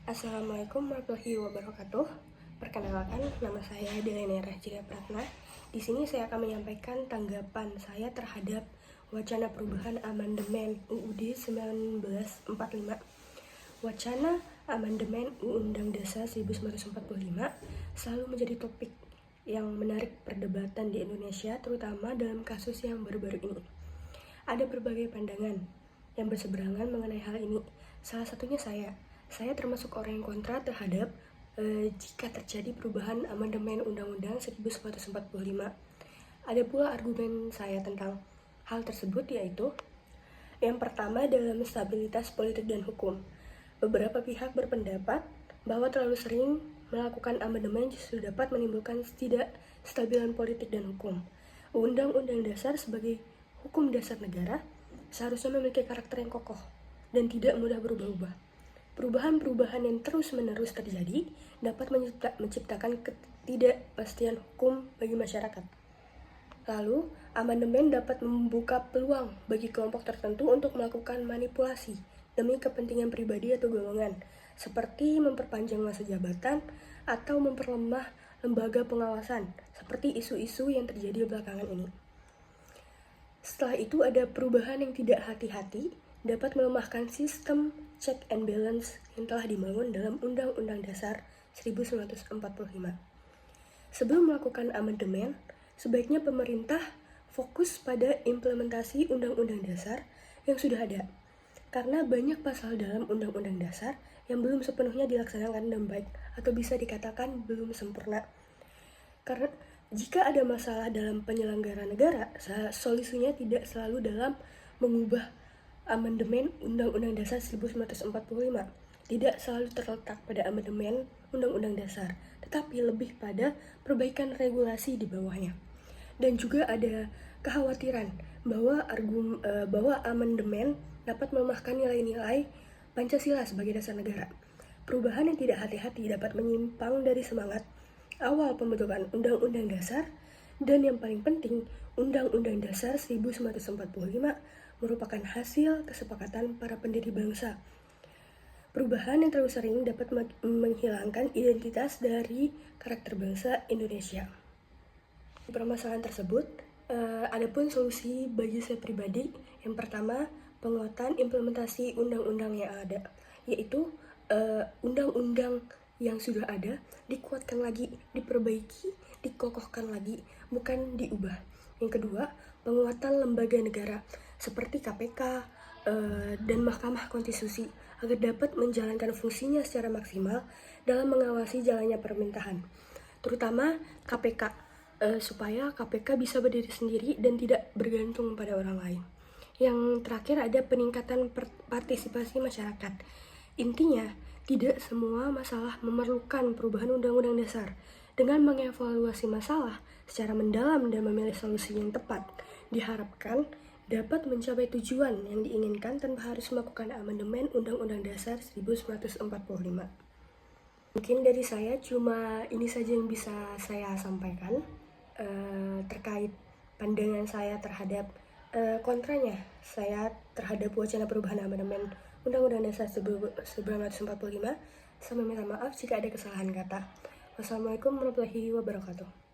Assalamualaikum warahmatullahi wabarakatuh. Perkenalkan, nama saya Delena Rajia Pratna. Di sini saya akan menyampaikan tanggapan saya terhadap wacana perubahan amandemen UUD 1945. Wacana amandemen Undang-Undang Dasar 1945 selalu menjadi topik yang menarik perdebatan di Indonesia, terutama dalam kasus yang baru-baru ini. Ada berbagai pandangan yang berseberangan mengenai hal ini. Salah satunya saya termasuk orang yang kontra terhadap jika terjadi perubahan amandemen Undang-Undang 1945. Ada pula argumen saya tentang hal tersebut, yaitu yang pertama dalam stabilitas politik dan hukum. Beberapa pihak berpendapat bahwa terlalu sering melakukan amandemen justru dapat menimbulkan ketidakstabilan politik dan hukum. Undang-Undang Dasar sebagai hukum dasar negara seharusnya memiliki karakter yang kokoh dan tidak mudah berubah-ubah. Perubahan-perubahan yang terus-menerus terjadi dapat menciptakan ketidakpastian hukum bagi masyarakat. Lalu, amandemen dapat membuka peluang bagi kelompok tertentu untuk melakukan manipulasi demi kepentingan pribadi atau golongan, seperti memperpanjang masa jabatan atau memperlemah lembaga pengawasan, seperti isu-isu yang terjadi belakangan ini. Setelah itu ada perubahan yang tidak hati-hati dapat melemahkan sistem check and balance yang telah dibangun dalam Undang-Undang Dasar 1945. Sebelum melakukan amandemen, sebaiknya pemerintah fokus pada implementasi Undang-Undang Dasar yang sudah ada, karena banyak pasal dalam Undang-Undang Dasar yang belum sepenuhnya dilaksanakan dengan baik atau bisa dikatakan belum sempurna. Karena jika ada masalah dalam penyelenggara negara, solusinya tidak selalu dalam mengubah amandemen Undang-Undang Dasar 1945. Tidak selalu terletak pada amandemen Undang-Undang Dasar, tetapi lebih pada perbaikan regulasi di bawahnya. Dan juga ada kekhawatiran bahwa amandemen dapat melemahkan nilai-nilai Pancasila sebagai dasar negara. Perubahan yang tidak hati-hati dapat menyimpang dari semangat awal pembentukan Undang-Undang Dasar, dan yang paling penting, Undang-Undang Dasar 1945 merupakan hasil kesepakatan para pendiri bangsa. Perubahan yang terlalu sering dapat menghilangkan identitas dari karakter bangsa Indonesia. Di permasalahan tersebut, ada pun solusi bagi saya pribadi. Yang pertama, penguatan implementasi undang-undang yang ada, yaitu undang-undang yang sudah ada dikuatkan lagi, diperbaiki, dikokohkan lagi, bukan diubah. Yang kedua, penguatan lembaga negara seperti KPK dan Mahkamah Konstitusi agar dapat menjalankan fungsinya secara maksimal dalam mengawasi jalannya pemerintahan, terutama KPK, supaya KPK bisa berdiri sendiri dan tidak bergantung pada orang lain. Yang terakhir ada peningkatan partisipasi masyarakat. Intinya, tidak semua masalah memerlukan perubahan Undang-Undang Dasar. Dengan mengevaluasi masalah secara mendalam dan memilih solusi yang tepat, diharapkan dapat mencapai tujuan yang diinginkan tanpa harus melakukan amandemen Undang-Undang Dasar 1945. Mungkin dari saya cuma ini saja yang bisa saya sampaikan terkait pandangan saya terhadap kontranya saya terhadap wacana perubahan amandemen Undang-Undang Dasar 1945. Saya minta maaf jika ada kesalahan kata. Wassalamualaikum warahmatullahi wabarakatuh.